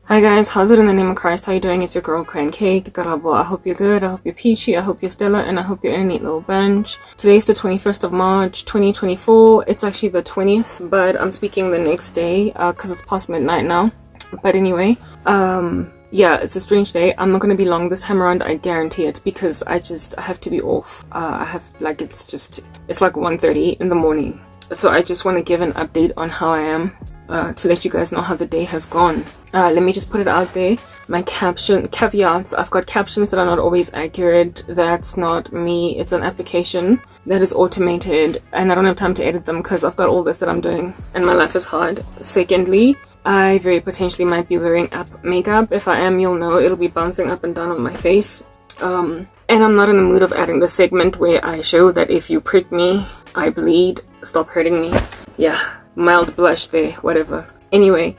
Hi guys, how's it in the name of Christ? How you doing? It's your girl Crancake, Karabo. I hope you're good, I hope you're peachy, I hope you're stellar, and I hope you're in a neat little bunch. Today's the 21st of March, 2024. It's actually the 20th, but I'm speaking the next day, because it's past midnight now. But anyway, yeah, it's a strange day. I'm not going to be long this time around, I guarantee it, because I have to be off. It's like 1:30 in the morning. So I just want to give an update on how I am. To let you guys know how the day has gone. Let me just put it out there. My caveats. I've got captions that are not always accurate. That's not me. It's an application that is automated and I don't have time to edit them because I've got all this that I'm doing and my life is hard. Secondly, I very potentially might be wearing app makeup. If I am, you'll know. It'll be bouncing up and down on my face. And I'm not in the mood of adding the segment where I show that if you prick me, I bleed. Stop hurting me. Yeah. Mild blush there, whatever. Anyway,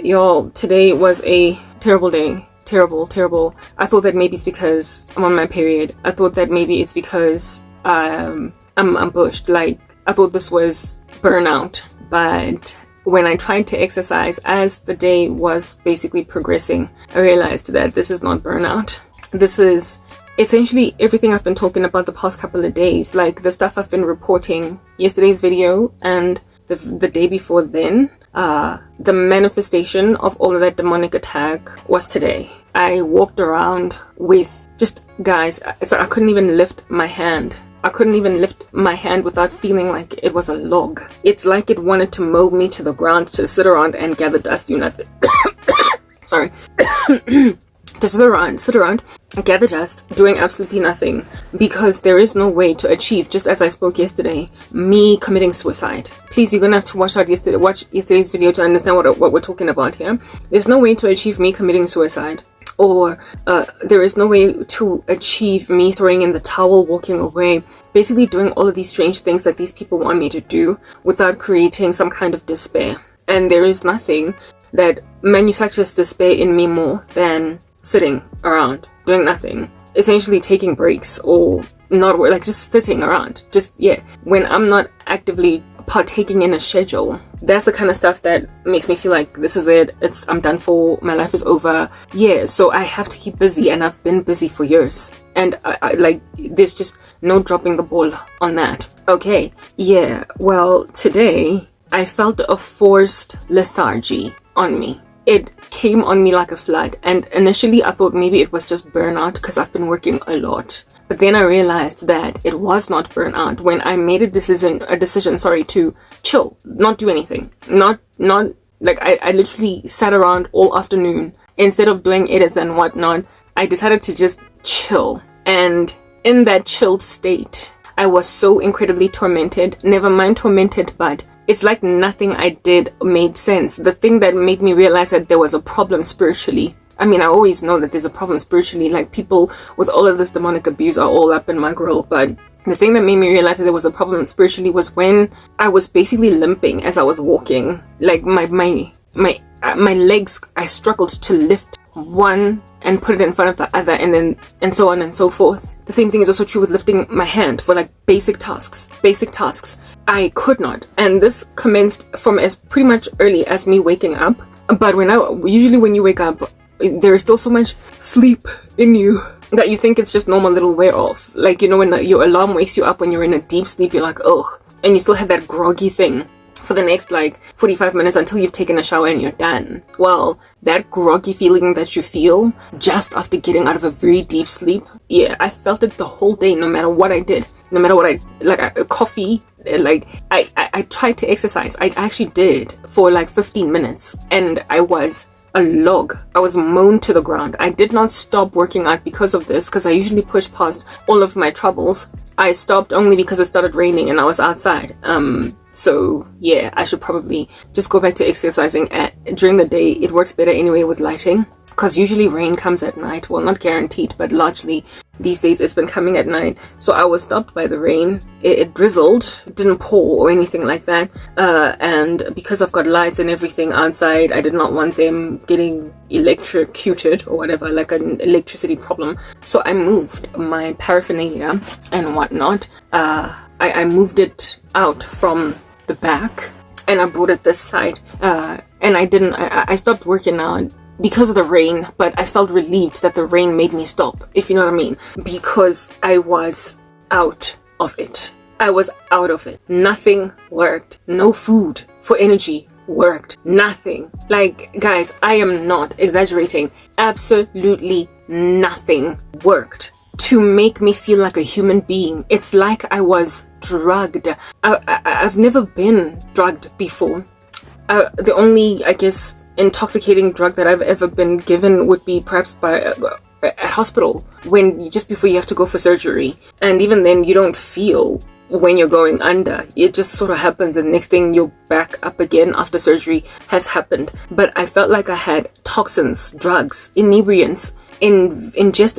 y'all, today was a terrible day. Terrible. I thought that maybe it's because I'm on my period. I thought that maybe it's because I'm bushed. Like, I thought this was burnout. But when I tried to exercise as the day was basically progressing, I realized that this is not burnout. This is essentially everything I've been talking about the past couple of days. Like the stuff I've been reporting, yesterday's video and the day before then. The manifestation of all of that demonic attack was today. I walked around with guys, I couldn't even lift my hand. I couldn't even lift my hand without feeling like it was a log. It's like it wanted to mow me to the ground, to sit around and gather dust, do nothing. Sorry. To sit around, gather dust, doing absolutely nothing, because there is no way to achieve, just as I spoke yesterday, me committing suicide. Please, you're gonna have to watch yesterday's video to understand what we're talking about here. There's no way to achieve me committing suicide, or there is no way to achieve me throwing in the towel, walking away, basically doing all of these strange things that these people want me to do without creating some kind of despair. And there is nothing that manufactures despair in me more than sitting around doing nothing, essentially taking breaks, or not, like just sitting around, when I'm not actively partaking in a schedule. That's the kind of stuff that makes me feel like this is it, I'm done for, my life is over. So I have to keep busy, and I've been busy for years, and I there's just no dropping the ball on that. Well, today I felt a forced lethargy on me. It came on me like a flood, and initially I thought maybe it was just burnout because I've been working a lot. But then I realized that it was not burnout when I made a decision to chill, not do anything. I literally sat around all afternoon. Instead of doing edits and whatnot, I decided to just chill. And in that chilled state, I was so incredibly tormented. Never mind tormented, but it's like nothing I did made sense. The thing that made me realize that there was a problem spiritually. I mean, I always know that there's a problem spiritually. Like, people with all of this demonic abuse are all up in my grill. But the thing that made me realize that there was a problem spiritually was when I was basically limping as I was walking. Like, my legs, I struggled to lift one and put it in front of the other, and so on and so forth. The same thing is also true with lifting my hand for like basic tasks. I could not, and this commenced from as pretty much early as me waking up. But usually when you wake up, there is still so much sleep in you that you think it's just normal little wear off. Like, you know, when your alarm wakes you up when you're in a deep sleep, you're like, ugh, and you still have that groggy thing for the next 45 minutes until you've taken a shower and you're done. Well, that groggy feeling that you feel just after getting out of a very deep sleep, I felt it the whole day, no matter what I did, no matter what coffee, I tried to exercise. I actually did for 15 minutes, and I was a log. I was mown to the ground. I did not stop working out because of this, because I usually push past all of my troubles. I stopped only because it started raining and I was outside. So yeah, I should probably just go back to exercising during the day. It works better anyway with lighting, because usually rain comes at night. Well, not guaranteed, but largely these days it's been coming at night. So I was stopped by the rain. It drizzled. It didn't pour or anything like that. And because I've got lights and everything outside, I did not want them getting electrocuted or whatever, like an electricity problem. So I moved my paraphernalia and whatnot. I moved it out from the back and I brought it this side. And I stopped working out because of the rain, but I felt relieved that the rain made me stop, if you know what I mean, because I was out of it. I was out of it. Nothing worked. No food for energy worked. Nothing. Like, guys, I am not exaggerating. Absolutely nothing worked to make me feel like a human being. It's like I was drugged. I've never been drugged before. The only, I guess, intoxicating drug that I've ever been given would be perhaps by at hospital, when just before you have to go for surgery, and even then you don't feel when you're going under. It just sort of happens, and next thing you're back up again after surgery has happened. But I felt like I had toxins, drugs, inebriants injected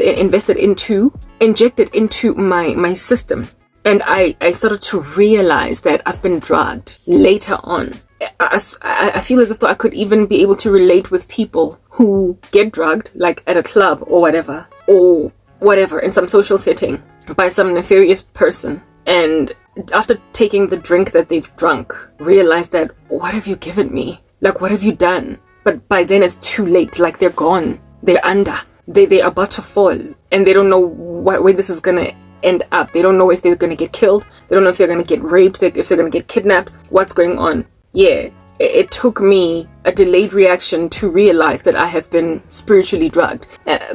into my system, and I started to realize that I've been drugged later on. I feel as if though I could even be able to relate with people who get drugged, like at a club or whatever, in some social setting by some nefarious person, and after taking the drink that they've drunk, realize that, what have you given me? Like, what have you done? But by then it's too late. Like, they're gone. They're under. They're about to fall, and they don't know where this is gonna end up. They don't know if they're gonna get killed. They don't know if they're gonna get raped, if they're gonna get kidnapped. What's going on? Yeah, it took me a delayed reaction to realize that I have been spiritually drugged.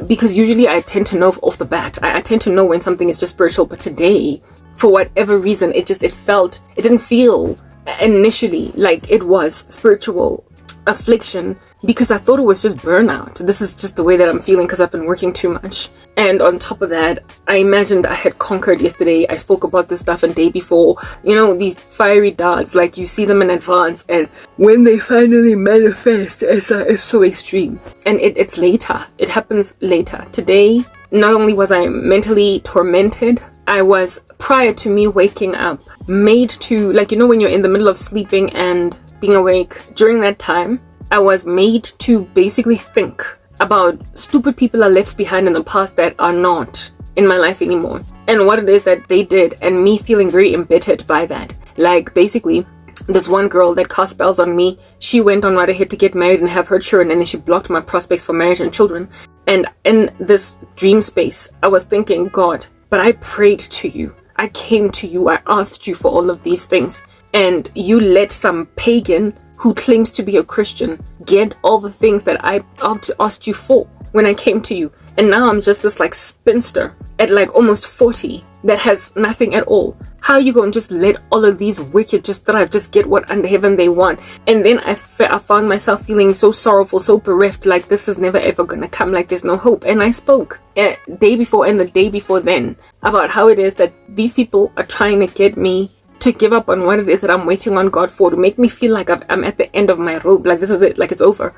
Because usually I tend to know off the bat. I tend to know when something is just spiritual. But today, for whatever reason, it didn't feel initially like it was spiritual affliction, because I thought it was just burnout. This is just the way that I'm feeling because I've been working too much. And on top of that, I imagined I had conquered yesterday. I spoke about this stuff a day before. You know, these fiery darts, like you see them in advance, and when they finally manifest, it's so extreme. And it's later. It happens later. Today, not only was I mentally tormented, I was, prior to me waking up, made to, like, you know, when you're in the middle of sleeping and being awake, during that time, I was made to basically think about stupid people I left behind in the past that are not in my life anymore, and what it is that they did, and me feeling very embittered by that. Like, basically, this one girl that cast spells on me, she went on right ahead to get married and have her children, and then she blocked my prospects for marriage and children. And in this dream space, I was thinking, God, but I prayed to you. I came to you. I asked you for all of these things, and you let some pagan who claims to be a Christian get all the things that I asked you for when I came to you. And now I'm just this like spinster at like almost 40 that has nothing at all. How are you going to just let all of these wicked just thrive, just get what under heaven they want? And then I found myself feeling so sorrowful, so bereft, like this is never ever going to come, like there's no hope. And I spoke day before and the day before then about how it is that these people are trying to get me to give up on what it is that I'm waiting on God for, to make me feel like I'm at the end of my rope, like this is it, like it's over.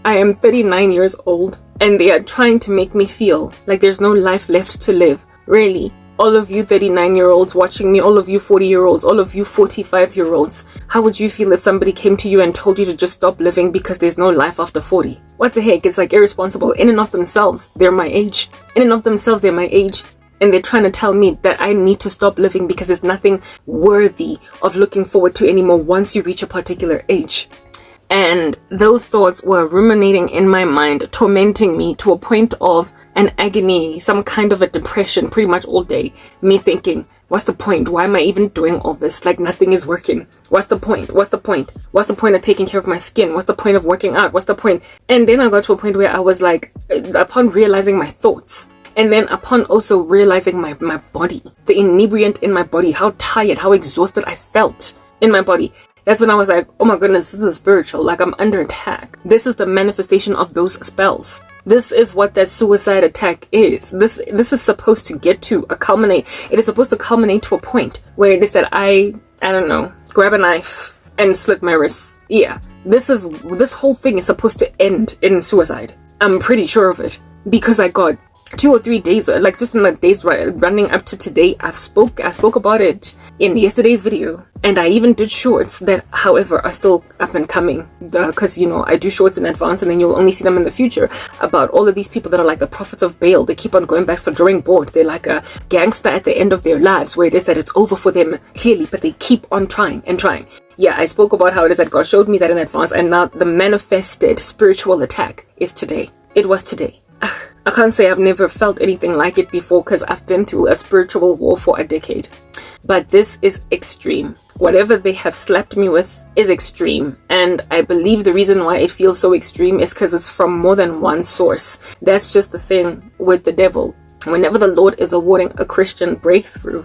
I am 39 years old, and they are trying to make me feel like there's no life left to live. Really, all of you 39-year-olds watching me, all of you 40-year-olds, all of you 45-year-olds, how would you feel if somebody came to you and told you to just stop living because there's no life after 40? What the heck? It's like irresponsible. In and of themselves, they're my age. And they're trying to tell me that I need to stop living because there's nothing worthy of looking forward to anymore once you reach a particular age. And those thoughts were ruminating in my mind, tormenting me to a point of an agony, some kind of a depression pretty much all day. Me thinking, what's the point? Why am I even doing all this? Like nothing is working. What's the point? What's the point? What's the point of taking care of my skin? What's the point of working out? What's the point? And then I got to a point where I was like, upon realizing my thoughts, and then upon also realizing my body, the inebriant in my body, how tired, how exhausted I felt in my body, that's when I was like, oh my goodness, this is spiritual, like I'm under attack. This is the manifestation of those spells. This is what that suicide attack is. This is supposed to get to a culminate. It is supposed to culminate to a point where it is that I don't know, grab a knife and slit my wrists. Yeah, this whole thing is supposed to end in suicide. I'm pretty sure of it, because I got 2 or 3 days, like just in the days running up to today, I spoke about it in yesterday's video, and I even did shorts that, however, are still up and coming, because you know I do shorts in advance, and then you'll only see them in the future, about all of these people that are like the prophets of Baal. They keep on going back to the drawing board. They're like a gangster at the end of their lives, where it is that it's over for them clearly, but they keep on trying and trying. Yeah, I spoke about how it is that God showed me that in advance, and now the manifested spiritual attack is today. It was today. I can't say I've never felt anything like it before, because I've been through a spiritual war for a decade. But this is extreme. Whatever they have slapped me with is extreme. And I believe the reason why it feels so extreme is because it's from more than one source. That's just the thing with the devil. Whenever the Lord is awarding a Christian breakthrough,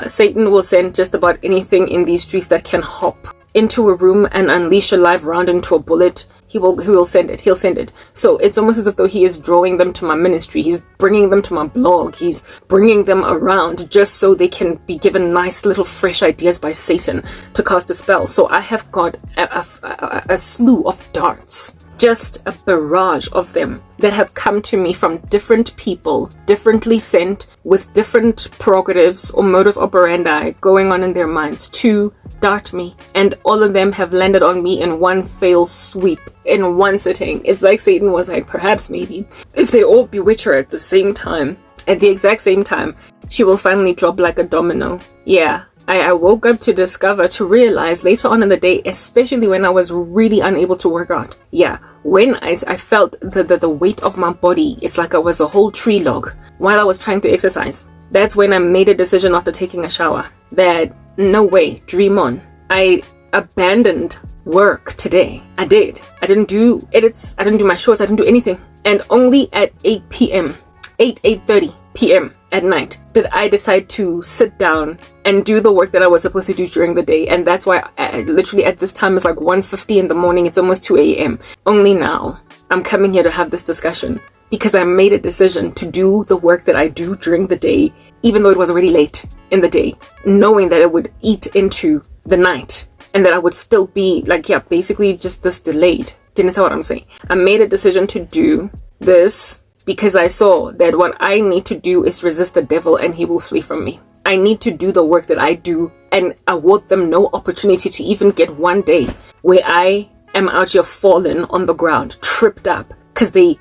Satan will send just about anything in these streets that can hop into a room and unleash a live round into a bullet. He will send it. He'll send it. So it's almost as if though he is drawing them to my ministry. He's bringing them to my blog. He's bringing them around just so they can be given nice little fresh ideas by Satan to cast a spell. So I have got a slew of darts, just a barrage of them that have come to me from different people, differently sent, with different prerogatives or modus operandi going on in their minds to dart me. And all of them have landed on me in one fell sweep, in one sitting. It's like Satan was like, perhaps, maybe, if they all bewitch her at the same time, at the exact same time, she will finally drop like a domino. Yeah. I woke up to realize later on in the day, especially when I was really unable to work out. Yeah, when I felt the weight of my body, it's like I was a whole tree log while I was trying to exercise. That's when I made a decision after taking a shower that no way, dream on. I abandoned work today. I did. I didn't do edits. I didn't do my shorts. I didn't do anything. And only at 8 p.m., 8:30 p.m. at night did I decide to sit down and do the work that I was supposed to do during the day. And that's why literally at this time it's like 1:50 in the morning. It's almost 2 a.m. Only now I'm coming here to have this discussion because I made a decision to do the work that I do during the day, even though it was already late in the day, knowing that it would eat into the night and that I would still be like, yeah, basically just this delayed. Didn't you see what I'm saying? I made a decision to do this because I saw that what I need to do is resist the devil and he will flee from me. I need to do the work that I do and award them no opportunity to even get one day where I am out here fallen on the ground, tripped up, because they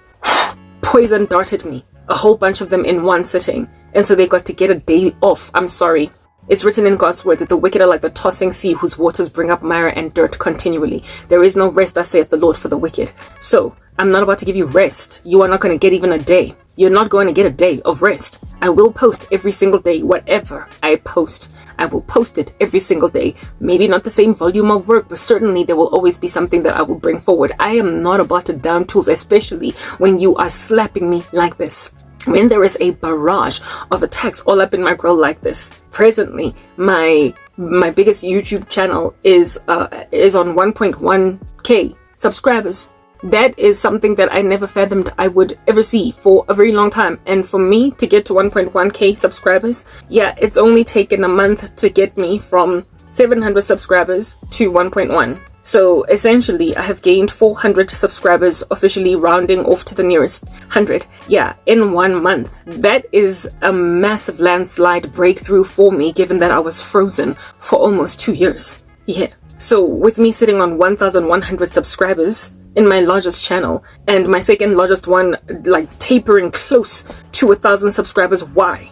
poison darted me, a whole bunch of them in one sitting. And so they got to get a day off. I'm sorry. It's written in God's word that the wicked are like the tossing sea whose waters bring up mire and dirt continually. There is no rest, thus saith the Lord, for the wicked. So I'm not about to give you rest. You are not going to get even a day. You're not going to get a day of rest. I will post every single day. Whatever I post, I will post it every single day. Maybe not the same volume of work, but certainly there will always be something that I will bring forward. I am not about to down tools, especially when you are slapping me like this. When there is a barrage of attacks all up in my grill like this. Presently, my biggest YouTube channel is on 1.1k subscribers. That is something that I never fathomed I would ever see for a very long time. And for me to get to 1.1k subscribers, yeah, it's only taken a month to get me from 700 subscribers to 1.1. So essentially, I have gained 400 subscribers, officially rounding off to the nearest 100. Yeah, in 1 month. That is a massive landslide breakthrough for me, given that I was frozen for almost 2 years. Yeah. So with me sitting on 1,100 subscribers in my largest channel and my second largest one like tapering close to 1,000 subscribers, why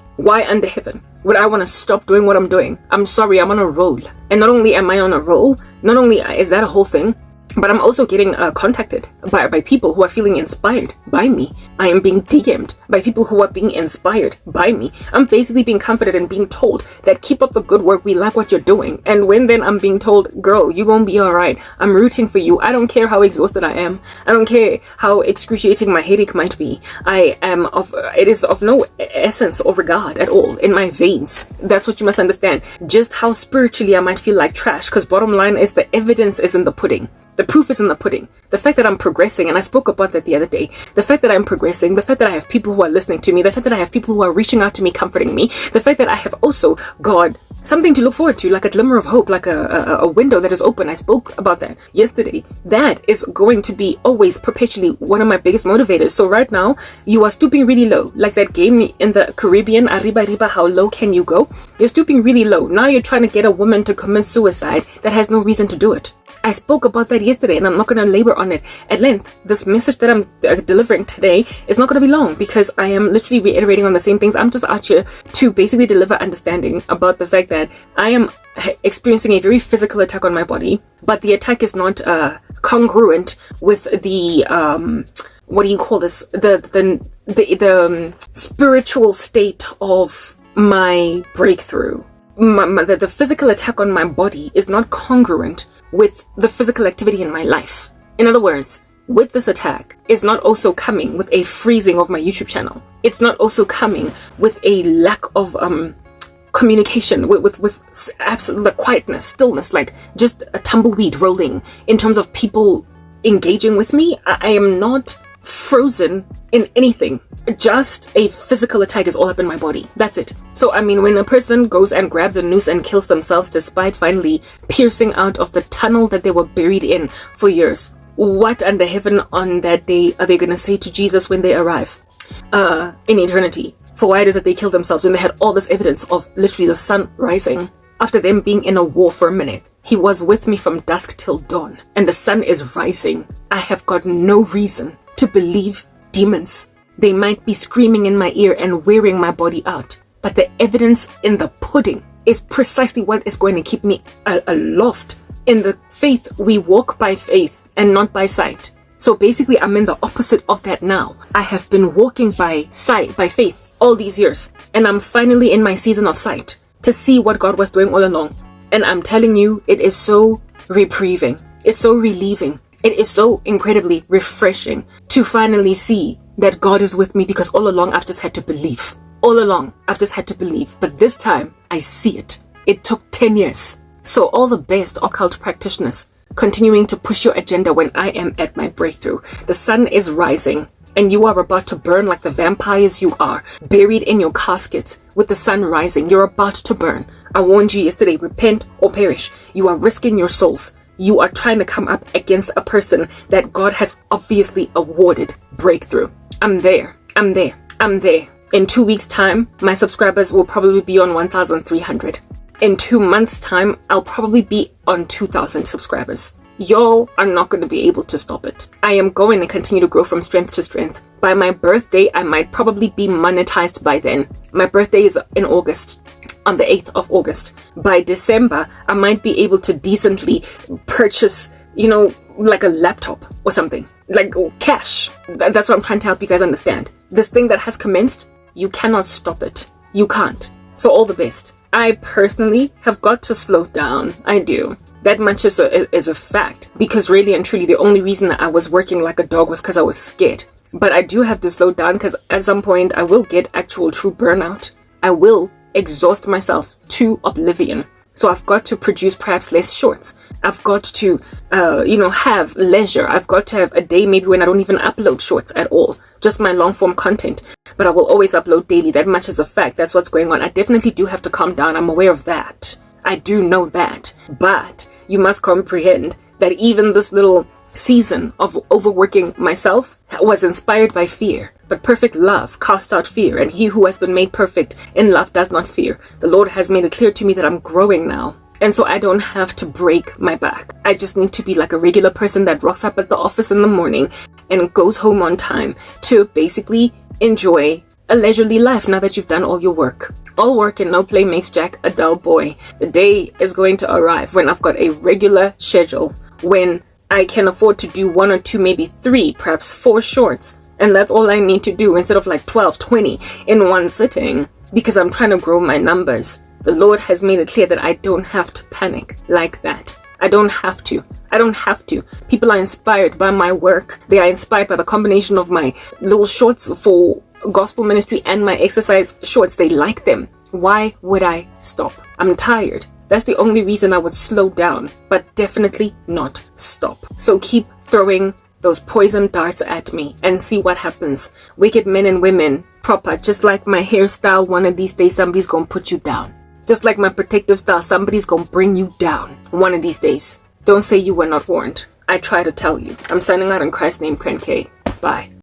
under heaven would I want to stop doing what I'm doing? I'm sorry, I'm on a roll. And not only am I on a roll, not only is that a whole thing, but I'm also getting contacted by people who are feeling inspired by me. I am being DM'd by people who are being inspired by me. I'm basically being comforted and being told that keep up the good work, we like what you're doing. And when then I'm being told, girl, you're gonna be alright, I'm rooting for you. I don't care how exhausted I am. I don't care how excruciating my headache might be. It is of no essence or regard at all in my veins. That's what you must understand. Just how spiritually I might feel like trash, because bottom line is the evidence is in the pudding. The proof is in the pudding. The fact that I'm progressing, and I spoke about that the other day, the fact that I'm progressing, the fact that I have people who are listening to me, the fact that I have people who are reaching out to me, comforting me, the fact that I have also got something to look forward to, like a glimmer of hope, like a window that is open. I spoke about that yesterday. That is going to be always perpetually one of my biggest motivators. So right now, you are stooping really low, like that game in the Caribbean, Arriba Arriba, how low can you go? You're stooping really low. Now you're trying to get a woman to commit suicide that has no reason to do it. I spoke about that yesterday, and I'm not going to labor on it at length. This message that I'm delivering today is not going to be long because I am literally reiterating on the same things. I'm just out here to basically deliver understanding about the fact that I am experiencing a very physical attack on my body, but the attack is not congruent with the what do you call this, the spiritual state of my breakthrough. The physical attack on my body is not congruent with the physical activity in my life. In other words, with this attack is not also coming with a freezing of my YouTube channel. It's not also coming with a lack of communication, with absolute quietness, stillness, like just a tumbleweed rolling in terms of people engaging with me. I am not frozen in anything. Just a physical attack is all up in my body. That's it. So I mean, when a person goes and grabs a noose and kills themselves despite finally piercing out of the tunnel that they were buried in for years, what under heaven on that day are they going to say to Jesus when they arrive in eternity for why it is that they killed themselves when they had all this evidence of literally the sun rising after them being in a war for a minute? He was with me from dusk till dawn, and the sun is rising. I have got no reason to believe demons. They might be screaming in my ear and wearing my body out, but the evidence in the pudding is precisely what is going to keep me aloft. In the faith, we walk by faith and not by sight. So basically, I'm in the opposite of that now. I have been walking by sight, by faith, all these years, and I'm finally in my season of sight to see what God was doing all along. And I'm telling you, it is so reprieving. It's so relieving. It is so incredibly refreshing to finally see that God is with me, because all along I've just had to believe. All along I've just had to believe. But this time I see it. It took 10 years. So all the best occult practitioners continuing to push your agenda when I am at my breakthrough. The sun is rising and you are about to burn like the vampires you are, buried in your caskets with the sun rising. You're about to burn. I warned you yesterday, repent or perish. You are risking your souls. You are trying to come up against a person that God has obviously awarded breakthrough. I'm there. I'm there. I'm there. In 2 weeks' time, my subscribers will probably be on 1,300. In 2 months' time, I'll probably be on 2,000 subscribers. Y'all are not going to be able to stop it. I am going to continue to grow from strength to strength. By my birthday, I might probably be monetized by then. My birthday is in August, on the 8th of August. By December, I might be able to decently purchase, like a laptop or something, like cash. That's what I'm trying to help you guys understand. This thing that has commenced, you cannot stop it. You can't. So all the best. I personally have got to slow down. I do. That much is a fact, because really and truly the only reason that I was working like a dog was because I was scared. But I do have to slow down, because at some point I will get actual true burnout. I will exhaust myself to oblivion. So I've got to produce perhaps less shorts. I've got to, have leisure. I've got to have a day maybe when I don't even upload shorts at all. Just my long form content. But I will always upload daily. That much is a fact. That's what's going on. I definitely do have to calm down. I'm aware of that. I do know that. But you must comprehend that even this little season of overworking myself was inspired by fear. But perfect love casts out fear, and he who has been made perfect in love does not fear. The Lord has made it clear to me that I'm growing now. And so I don't have to break my back. I just need to be like a regular person that rocks up at the office in the morning and goes home on time to basically enjoy a leisurely life now that you've done all your work. All work and no play makes Jack a dull boy. The day is going to arrive when I've got a regular schedule, when I can afford to do 1 or 2, maybe 3, perhaps 4 shorts. And that's all I need to do instead of like 12, 20 in one sitting, because I'm trying to grow my numbers. The Lord has made it clear that I don't have to panic like that. I don't have to. I don't have to. People are inspired by my work. They are inspired by the combination of my little shorts for gospel ministry and my exercise shorts. They like them. Why would I stop? I'm tired. That's the only reason I would slow down, but definitely not stop. So keep throwing those poison darts at me and see what happens. Wicked men and women, proper, just like my hairstyle, one of these days somebody's gonna put you down. Just like my protective style, somebody's gonna bring you down one of these days. Don't say you were not warned. I try to tell you. I'm signing out in Christ's name, Kren K. Bye.